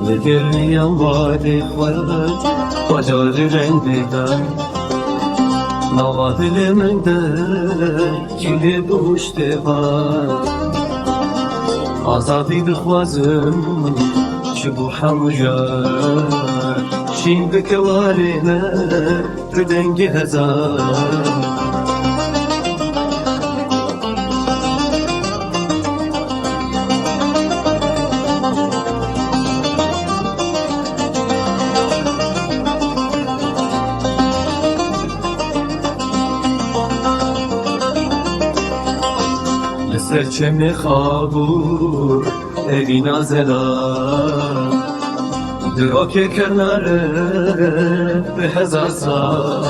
لگرنی وادی خود وجال رنگیدن نوا دل من ده کلی دوشته بار آزادی دخوازم چبو حمجار شین بکوارینه تو دنگی هزار سرچه خوابور ایوی نازلان دراک کناره به هزار سال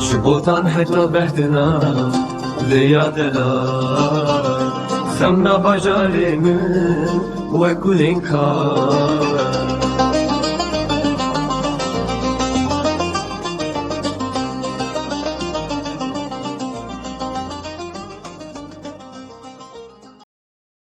شبوتان حجا بهدنم لیادلان سمنا بجالی من و گلین کار